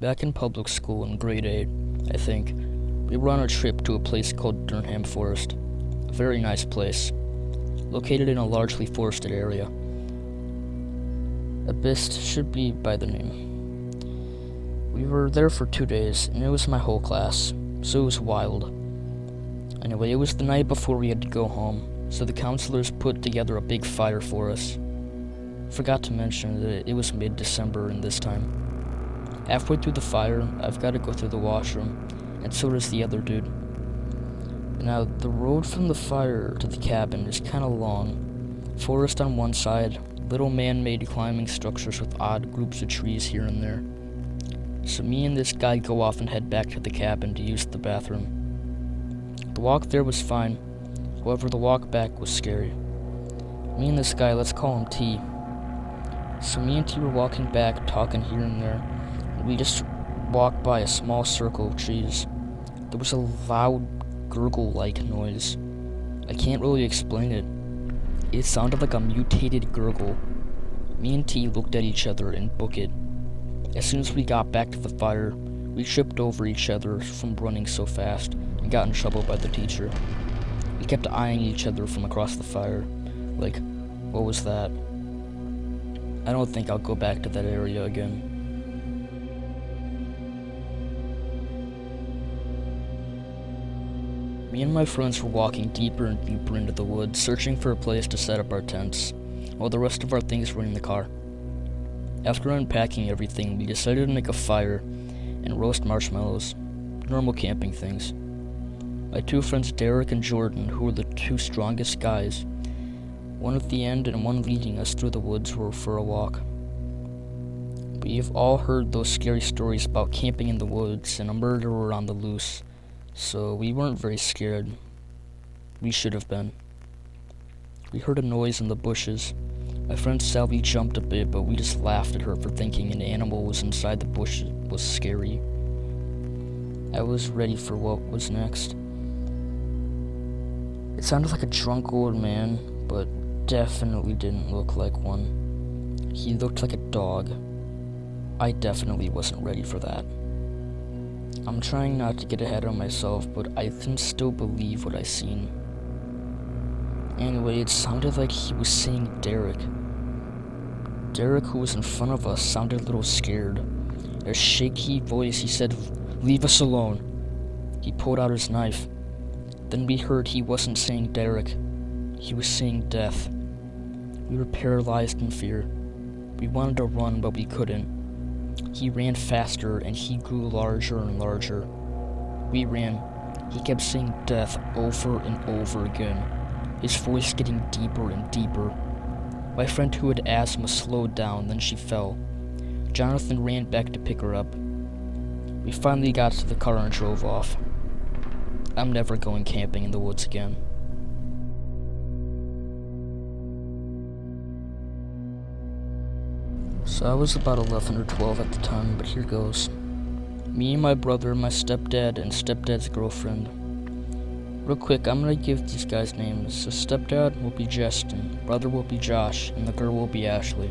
Back in public school in grade 8, I think, we were on a trip to a place called Durham Forest. A very nice place, located in a largely forested area. Abyss should be by the name. We were there for 2 days, and it was my whole class, so it was wild. Anyway, it was the night before we had to go home, so the counselors put together a big fire for us. Forgot to mention that it was mid-December in this time. Halfway through the fire, I've got to go through the washroom, and so does the other dude. Now, the road from the fire to the cabin is kinda long. Forest on one side, little man-made climbing structures with odd groups of trees here and there. So me and this guy go off and head back to the cabin to use the bathroom. The walk there was fine, however the walk back was scary. Me and this guy, let's call him T. So me and T were walking back, talking here and there. We just walked by a small circle of trees. There was a loud gurgle-like noise. I can't really explain it. It sounded like a mutated gurgle. Me and T looked at each other and booked it. As soon as we got back to the fire, we tripped over each other from running so fast and got in trouble by the teacher. We kept eyeing each other from across the fire, like, what was that? I don't think I'll go back to that area again. Me and my friends were walking deeper and deeper into the woods, searching for a place to set up our tents, while the rest of our things were in the car. After unpacking everything, we decided to make a fire and roast marshmallows, normal camping things. My two friends Derek and Jordan, who were the two strongest guys, one at the end and one leading us through the woods, were for a walk. We've all heard those scary stories about camping in the woods and a murderer on the loose, so we weren't very scared. We should have been. We heard a noise in the bushes. My friend Sally jumped a bit, but we just laughed at her for thinking an animal was inside the bushes was scary. I was ready for what was next. It sounded like a drunk old man, but definitely didn't look like one. He looked like a dog. I definitely wasn't ready for that. I'm trying not to get ahead of myself, but I can still believe what I seen. Anyway, it sounded like he was saying Derek. Derek, who was in front of us, sounded a little scared. In a shaky voice, he said, "Leave us alone." He pulled out his knife. Then we heard he wasn't saying Derek. He was saying death. We were paralyzed in fear. We wanted to run, but we couldn't. He ran faster, and he grew larger and larger. We ran. He kept saying death over and over again, his voice getting deeper and deeper. My friend who had asthma slowed down, then she fell. Jonathan ran back to pick her up. We finally got to the car and drove off. I'm never going camping in the woods again. So I was about 11 or 12 at the time, but here goes. Me and my brother, my stepdad, and stepdad's girlfriend. Real quick, I'm gonna give these guys names. So stepdad will be Justin, brother will be Josh, and the girl will be Ashley.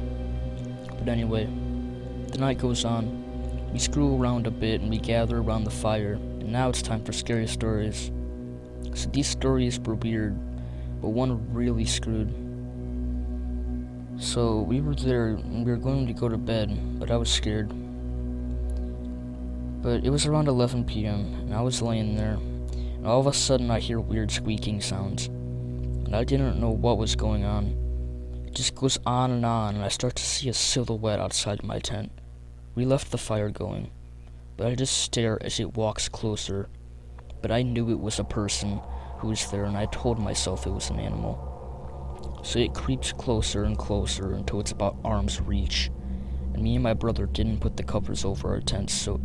But anyway, the night goes on. We screw around a bit and we gather around the fire, and now it's time for scary stories. So these stories were weird, but one really screwed. So we were there and we were going to go to bed, but I was scared. But it was around 11 p.m. and I was laying there, and all of a sudden I hear weird squeaking sounds, and I didn't know what was going on. It just goes on, and I start to see a silhouette outside my tent. We left the fire going, but I just stare as it walks closer. But I knew it was a person who was there, and I told myself it was an animal. So it creeps closer and closer until it's about arm's reach, and me and my brother didn't put the covers over our tents so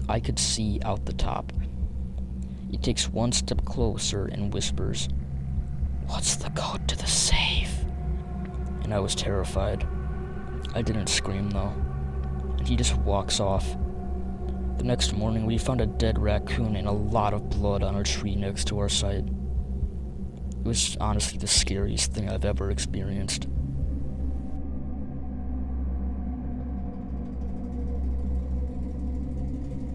I could see out the top. It takes one step closer and whispers, "What's the code to the safe?" And I was terrified. I didn't scream though, and he just walks off. The next morning we found a dead raccoon and a lot of blood on a tree next to our site. It was honestly the scariest thing I've ever experienced.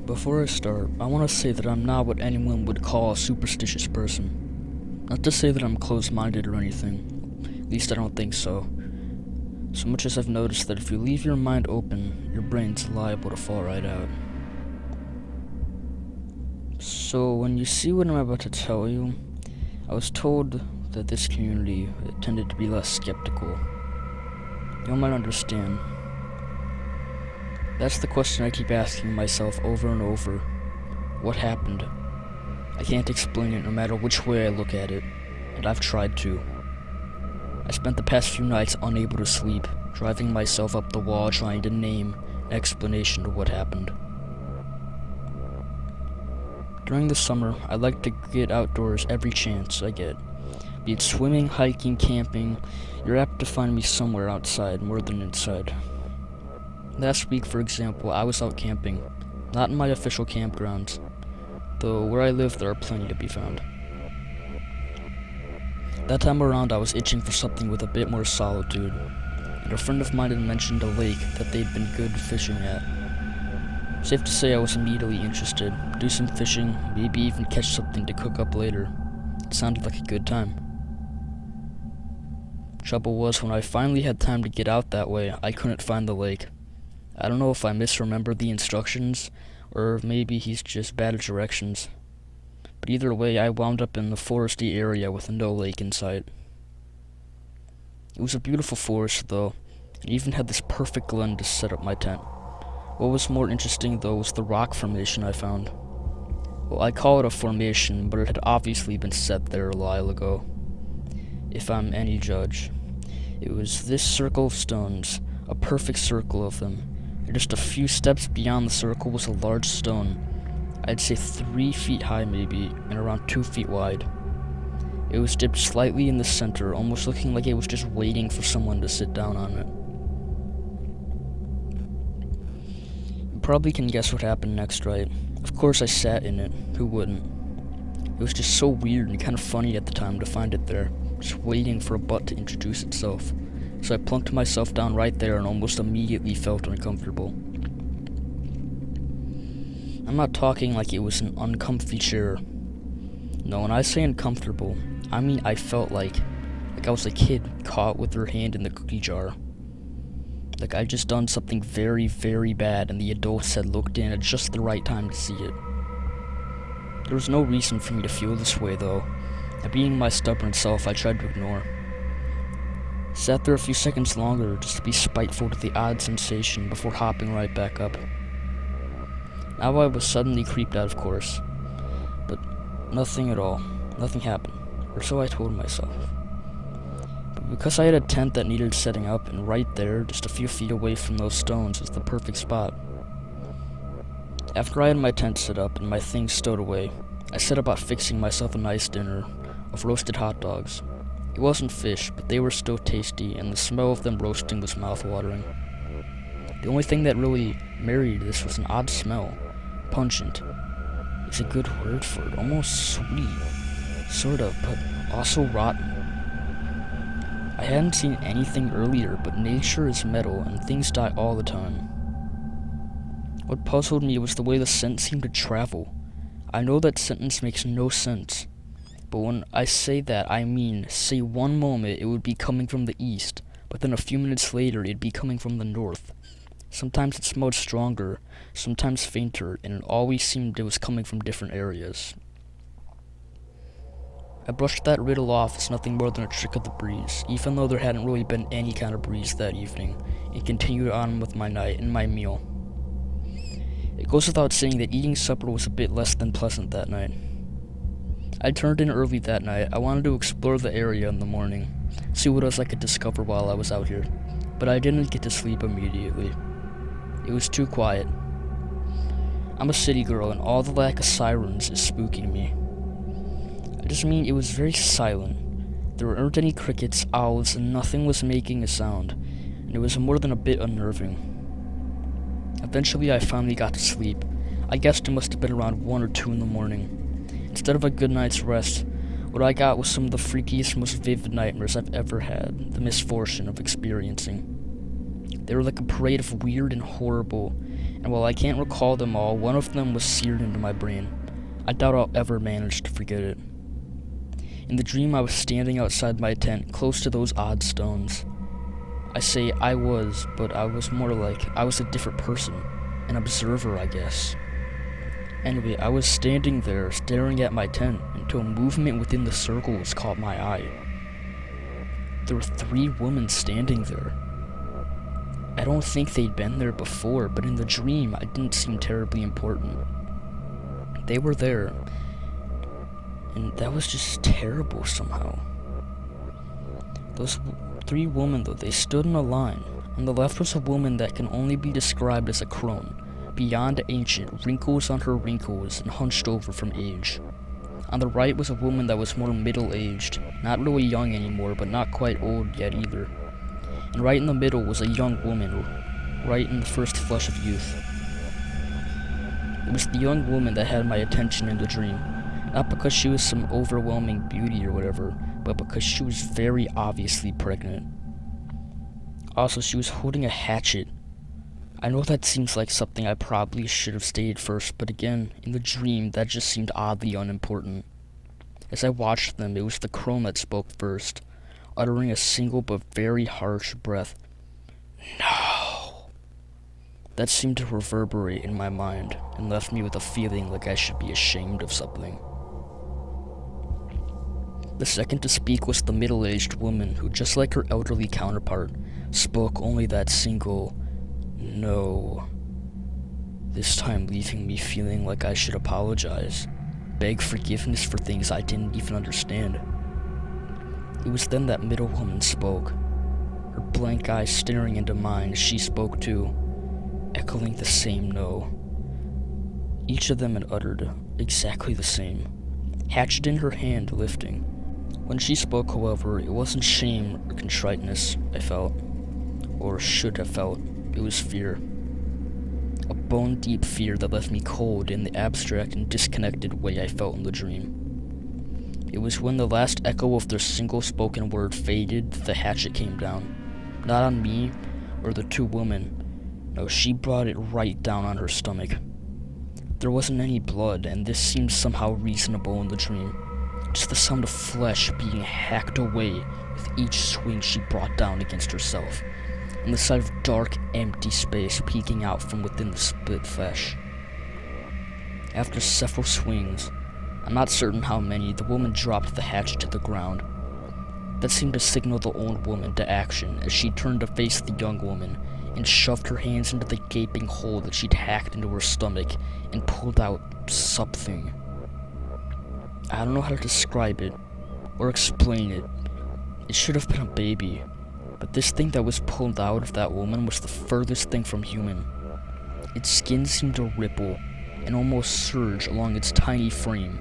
Before I start, I want to say that I'm not what anyone would call a superstitious person. Not to say that I'm closed-minded or anything. At least I don't think so. So much as I've noticed that if you leave your mind open, your brain's liable to fall right out. So when you see what I'm about to tell you, I was told that this community tended to be less skeptical. You might understand. That's the question I keep asking myself over and over. What happened? I can't explain it no matter which way I look at it, and I've tried to. I spent the past few nights unable to sleep, driving myself up the wall trying to name an explanation to what happened. During the summer, I like to get outdoors every chance I get. Be it swimming, hiking, camping, you're apt to find me somewhere outside more than inside. Last week, for example, I was out camping, not in my official campgrounds, though where I live there are plenty to be found. That time around, I was itching for something with a bit more solitude, and a friend of mine had mentioned a lake that they'd been good fishing at. Safe to say I was immediately interested, do some fishing, maybe even catch something to cook up later. It sounded like a good time. Trouble was, when I finally had time to get out that way, I couldn't find the lake. I don't know if I misremembered the instructions, or maybe he's just bad at directions. But either way, I wound up in the foresty area with no lake in sight. It was a beautiful forest, though, and even had this perfect glen to set up my tent. What was more interesting, though, was the rock formation I found. Well, I call it a formation, but it had obviously been set there a while ago. If I'm any judge. It was this circle of stones, a perfect circle of them. And just a few steps beyond the circle was a large stone, I'd say 3 feet high maybe, and around 2 feet wide. It was dipped slightly in the center, almost looking like it was just waiting for someone to sit down on it. You probably can guess what happened next, right? Of course I sat in it, who wouldn't? It was just so weird and kind of funny at the time to find it there, just waiting for a butt to introduce itself. So I plunked myself down right there and almost immediately felt uncomfortable. I'm not talking like it was an uncomfy chair. No, when I say uncomfortable, I mean I felt like I was a kid caught with her hand in the cookie jar. Like I'd just done something very, very bad and the adults had looked in at just the right time to see it. There was no reason for me to feel this way though, and being my stubborn self I tried to ignore. Sat there a few seconds longer just to be spiteful to the odd sensation before hopping right back up. Now I was suddenly creeped out, of course, but nothing at all. Nothing happened, or so I told myself. But because I had a tent that needed setting up, and right there, just a few feet away from those stones, was the perfect spot. After I had my tent set up and my things stowed away, I set about fixing myself a nice dinner of roasted hot dogs. It wasn't fish, but they were still tasty, and the smell of them roasting was mouth-watering. The only thing that really married this was an odd smell. Pungent is a good word for it, almost sweet, sort of, but also rotten. I hadn't seen anything earlier, but nature is metal, and things die all the time. What puzzled me was the way the scent seemed to travel. I know that sentence makes no sense. But when I say that, I mean, say one moment it would be coming from the east, but then a few minutes later it'd be coming from the north. Sometimes it smelled stronger, sometimes fainter, and it always seemed it was coming from different areas. I brushed that riddle off as nothing more than a trick of the breeze, even though there hadn't really been any kind of breeze that evening, and continued on with my night and my meal. It goes without saying that eating supper was a bit less than pleasant that night. I turned in early that night. I wanted to explore the area in the morning, see what else I could discover while I was out here, but I didn't get to sleep immediately. It was too quiet. I'm a city girl, and all the lack of sirens is spooking me. I just mean it was very silent. There weren't any crickets, owls, and nothing was making a sound, and it was more than a bit unnerving. Eventually, I finally got to sleep. I guessed it must have been around 1 or 2 in the morning. Instead of a good night's rest, what I got was some of the freakiest, most vivid nightmares I've ever had the misfortune of experiencing. They were like a parade of weird and horrible and while I can't recall them all, one of them was seared into my brain. I doubt I'll ever manage to forget it. In the dream, I was standing outside my tent, close to those odd stones. I say I was, but I was more like I was a different person, an observer, I guess. Anyway, I was standing there, staring at my tent, until movement within the circles caught my eye. There were 3 women standing there. I don't think they'd been there before, but in the dream, I didn't seem terribly important. They were there, and that was just terrible somehow. Those 3 women, though, they stood in a line. On the left was a woman that can only be described as a crone, beyond ancient, wrinkles on her wrinkles, and hunched over from age. On the right was a woman that was more middle-aged, not really young anymore, but not quite old yet either. And right in the middle was a young woman, right in the first flush of youth. It was the young woman that had my attention in the dream, not because she was some overwhelming beauty or whatever, but because she was very obviously pregnant. Also, she was holding a hatchet. I know that seems like something I probably should have stated first, but again, in the dream, that just seemed oddly unimportant. As I watched them, it was the crone that spoke first, uttering a single but very harsh breath. No! That seemed to reverberate in my mind, and left me with a feeling like I should be ashamed of something. The second to speak was the middle-aged woman who, just like her elderly counterpart, spoke only that single no, this time leaving me feeling like I should apologize, beg forgiveness for things I didn't even understand. It was then that middle woman spoke, her blank eyes staring into mine as she spoke too, echoing the same no. Each of them had uttered exactly the same, hatchet in her hand lifting. When she spoke, however, it wasn't shame or contriteness I felt, or should have felt. It was fear. A bone-deep fear that left me cold in the abstract and disconnected way I felt in the dream. It was when the last echo of their single spoken word faded that the hatchet came down. Not on me or the 2 women. No, she brought it right down on her stomach. There wasn't any blood, and this seemed somehow reasonable in the dream. Just the sound of flesh being hacked away with each swing she brought down against herself, and the sight of dark, empty space peeking out from within the split flesh. After several swings, I'm not certain how many, the woman dropped the hatchet to the ground. That seemed to signal the old woman to action as she turned to face the young woman and shoved her hands into the gaping hole that she'd hacked into her stomach and pulled out something. I don't know how to describe it or explain it. It should have been a baby. But this thing that was pulled out of that woman was the furthest thing from human. Its skin seemed to ripple and almost surge along its tiny frame.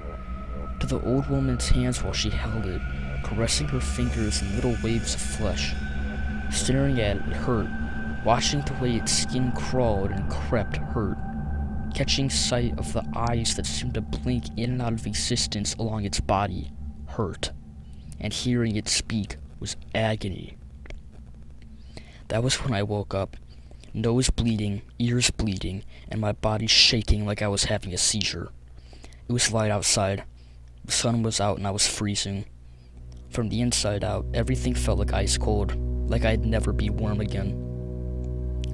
To the old woman's hands while she held it, caressing her fingers in little waves of flesh. Staring at it hurt, watching the way its skin crawled and crept hurt. Catching sight of the eyes that seemed to blink in and out of existence along its body hurt. And hearing it speak was agony. That was when I woke up, nose bleeding, ears bleeding, and my body shaking like I was having a seizure. It was light outside. The sun was out and I was freezing. From the inside out, everything felt like ice cold, like I'd never be warm again.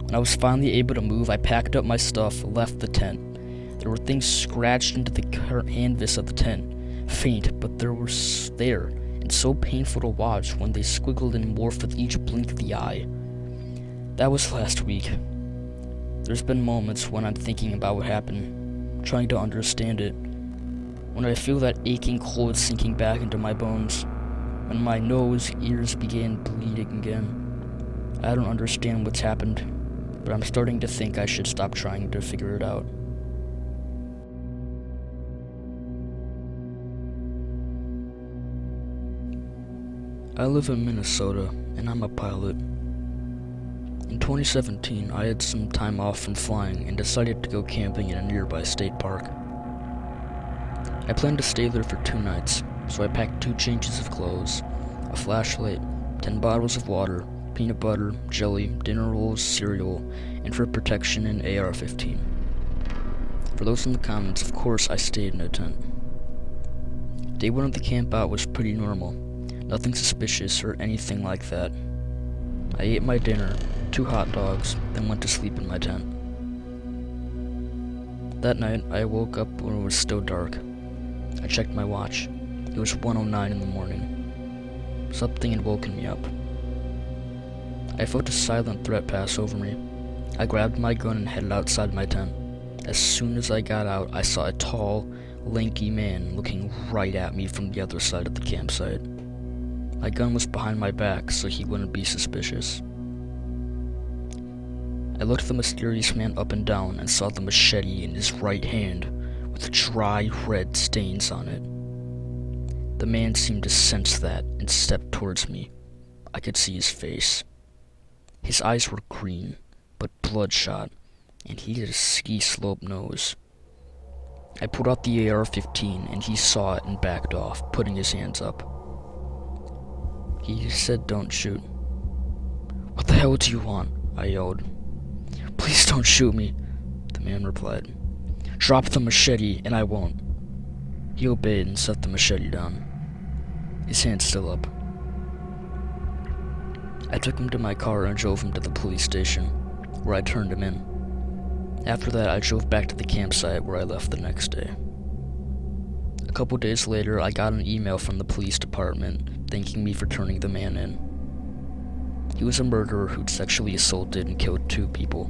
When I was finally able to move, I packed up my stuff, left the tent. There were things scratched into the canvas of the tent, faint, but they were there, and so painful to watch when they squiggled and morphed with each blink of the eye. That was last week. There's been moments when I'm thinking about what happened, trying to understand it. When I feel that aching cold sinking back into my bones. When my nose, ears began bleeding again. I don't understand what's happened, but I'm starting to think I should stop trying to figure it out. I live in Minnesota, and I'm a pilot. In 2017, I had some time off from flying and decided to go camping in a nearby state park. I planned to stay there for 2 nights, so I packed 2 changes of clothes, a flashlight, 10 bottles of water, peanut butter, jelly, dinner rolls, cereal, and for protection an AR-15. For those in the comments, of course I stayed in a tent. Day 1 of the camp out was pretty normal. Nothing suspicious or anything like that. I ate my dinner, 2 hot dogs, then went to sleep in my tent. That night, I woke up when it was still dark. I checked my watch. It was 1:09 in the morning. Something had woken me up. I felt a silent threat pass over me. I grabbed my gun and headed outside my tent. As soon as I got out, I saw a tall, lanky man looking right at me from the other side of the campsite. My gun was behind my back, so he wouldn't be suspicious. I looked the mysterious man up and down and saw the machete in his right hand with dry red stains on it. The man seemed to sense that and stepped towards me. I could see his face. His eyes were green, but bloodshot, and he had a ski slope nose. I pulled out the AR-15 and he saw it and backed off, putting his hands up. He said, "Don't shoot." "What the hell do you want?" I yelled. "Please don't shoot me," the man replied. "Drop the machete and I won't." He obeyed and set the machete down, his hand still up. I took him to my car and drove him to the police station, where I turned him in. After that, I drove back to the campsite where I left the next day. A couple days later, I got an email from the police department thanking me for turning the man in. He was a murderer who'd sexually assaulted and killed 2 people.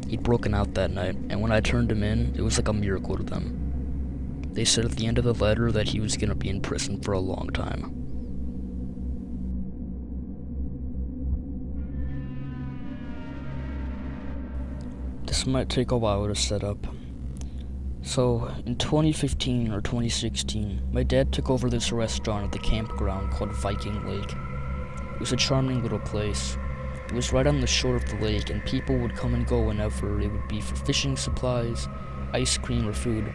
He'd broken out that night, and when I turned him in, it was like a miracle to them. They said at the end of the letter that he was going to be in prison for a long time. This might take a while to set up. So, in 2015 or 2016, my dad took over this restaurant at the campground called Viking Lake. It was a charming little place. It was right on the shore of the lake, and people would come and go whenever. It would be for fishing supplies, ice cream, or food.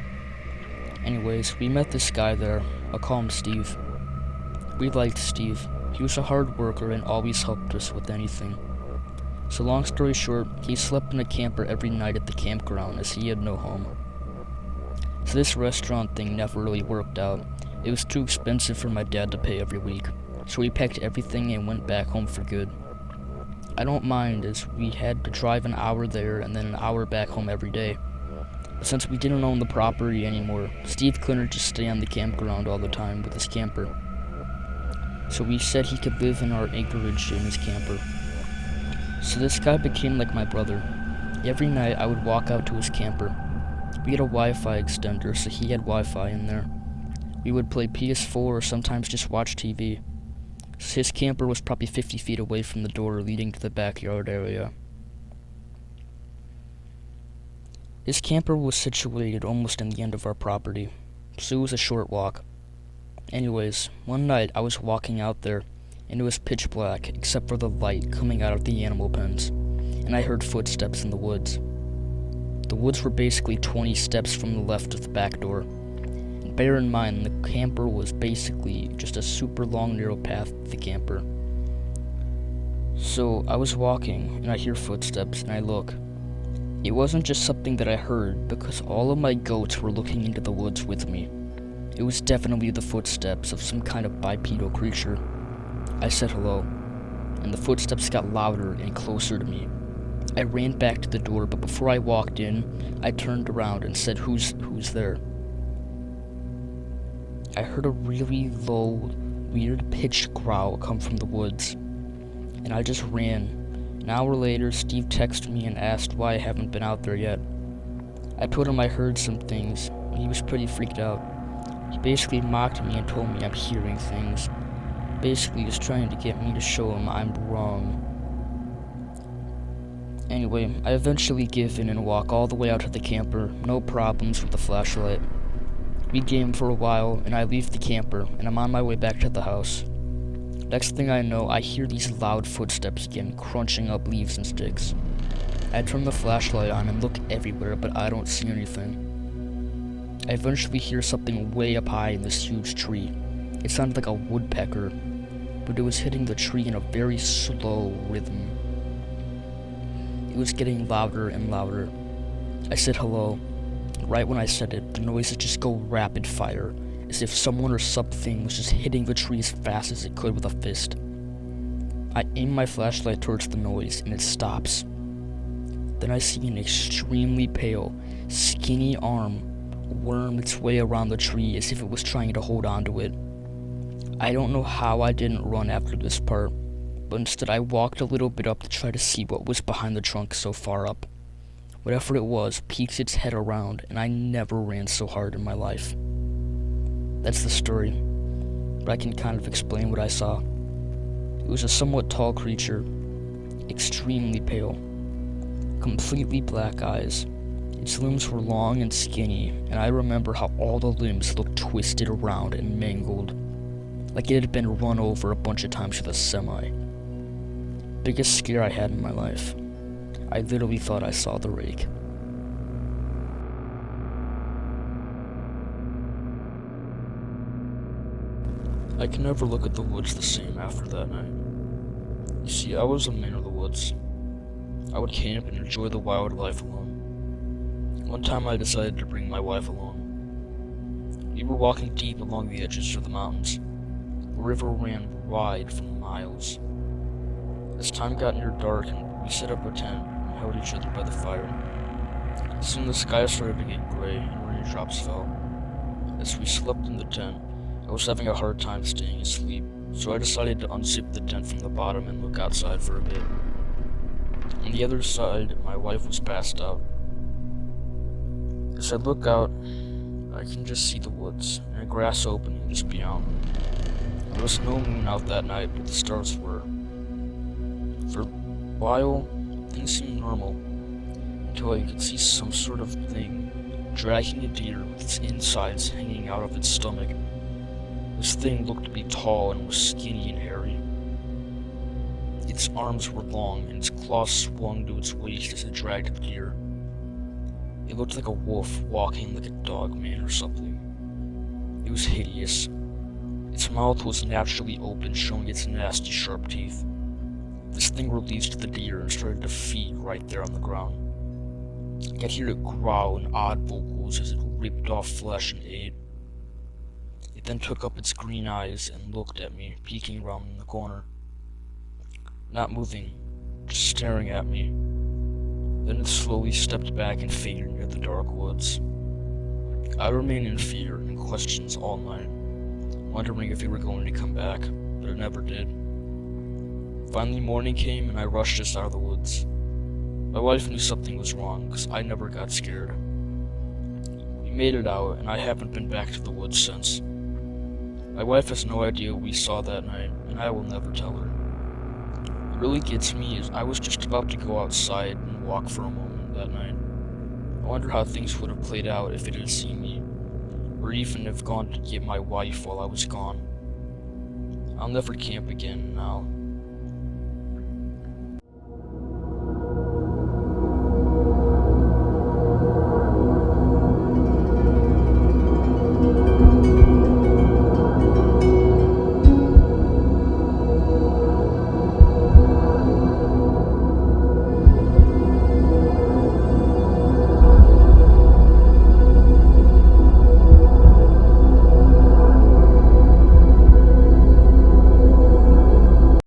Anyways, we met this guy there. I'll call him Steve. We liked Steve. He was a hard worker and always helped us with anything. So long story short, he slept in a camper every night at the campground as he had no home. So this restaurant thing never really worked out. It was too expensive for my dad to pay every week. So we packed everything and went back home for good. I don't mind, as we had to drive an hour there and then an hour back home every day. But since we didn't own the property anymore, Steve couldn't just stay on the campground all the time with his camper. So we said he could live in our acreage in his camper. So this guy became like my brother. Every night I would walk out to his camper. We had a Wi-Fi extender, so he had Wi-Fi in there. We would play PS4 or sometimes just watch TV. His camper was probably 50 feet away from the door leading to the backyard area. His camper was situated almost in the end of our property, so it was a short walk. Anyways, one night I was walking out there, and it was pitch black except for the light coming out of the animal pens, and I heard footsteps in the woods. The woods were basically 20 steps from the left of the back door. And bear in mind, the camper was basically just a super long narrow path to the camper. So I was walking, and I hear footsteps, and I look. It wasn't just something that I heard, because all of my goats were looking into the woods with me. It was definitely the footsteps of some kind of bipedal creature. I said hello, and the footsteps got louder and closer to me. I ran back to the door, but before I walked in, I turned around and said, Who's there? I heard a really low, weird pitched growl come from the woods, and I just ran. An hour later, Steve texted me and asked why I haven't been out there yet. I told him I heard some things, and he was pretty freaked out. He basically mocked me and told me I'm hearing things. Basically, he was trying to get me to show him I'm wrong. Anyway, I eventually give in and walk all the way out to the camper, no problems with the flashlight. We game for a while, and I leave the camper, and I'm on my way back to the house. Next thing I know, I hear these loud footsteps again, crunching up leaves and sticks. I turn the flashlight on and look everywhere, but I don't see anything. I eventually hear something way up high in this huge tree. It sounded like a woodpecker. but it was hitting the tree in a very slow rhythm. It was getting louder and louder. I said hello. Right when I said it, the noises just go rapid fire, as if someone or something was just hitting the tree as fast as it could with a fist. I aim my flashlight towards the noise, and it stops. Then I see an extremely pale, skinny arm worm its way around the tree as if it was trying to hold on to it. I don't know how I didn't run after this part, but instead I walked a little bit up to try to see what was behind the trunk so far up. Whatever it was peeks its head around, and I never ran so hard in my life. That's the story, but I can kind of explain what I saw. It was a somewhat tall creature, extremely pale, completely black eyes. Its limbs were long and skinny, and I remember how all the limbs looked twisted around and mangled, like it had been run over a bunch of times with a semi. Biggest scare I had in my life. I literally thought I saw the rake. I can never look at the woods the same after that night. You see, I was a man of the woods. I would camp and enjoy the wildlife alone. One time I decided to bring my wife along. We were walking deep along the edges of the mountains. The river ran wide for miles. As time got near dark, we set up a tent and held each other by the fire. Soon the sky started to get gray and raindrops fell. As we slept in the tent, I was having a hard time staying asleep, so I decided to unzip the tent from the bottom and look outside for a bit. On the other side, my wife was passed out. As I look out, I can just see the woods and a grass opening just beyond. There was no moon out that night, but the stars were. For a while, things seemed normal, until I could see some sort of thing dragging a deer with its insides hanging out of its stomach. This thing looked to be tall and was skinny and hairy. Its arms were long, and its claws swung to its waist as it dragged the deer. It looked like a wolf walking like a dog man or something. It was hideous. Its mouth was naturally open, showing its nasty, sharp teeth. This thing released the deer and started to feed right there on the ground. I could hear it growl in odd vocals as it ripped off flesh and ate. It then took up its green eyes and looked at me, peeking around in the corner. Not moving, just staring at me. Then it slowly stepped back and faded near the dark woods. I remained in fear and questions all night, wondering if it were going to come back, but it never did. Finally morning came and I rushed us out of the woods. My wife knew something was wrong, because I never got scared. We made it out, and I haven't been back to the woods since. My wife has no idea what we saw that night, and I will never tell her. What really gets me is I was just about to go outside and walk for a moment that night. I wonder how things would have played out if it had seen me, or even have gone to get my wife while I was gone. I'll never camp again now.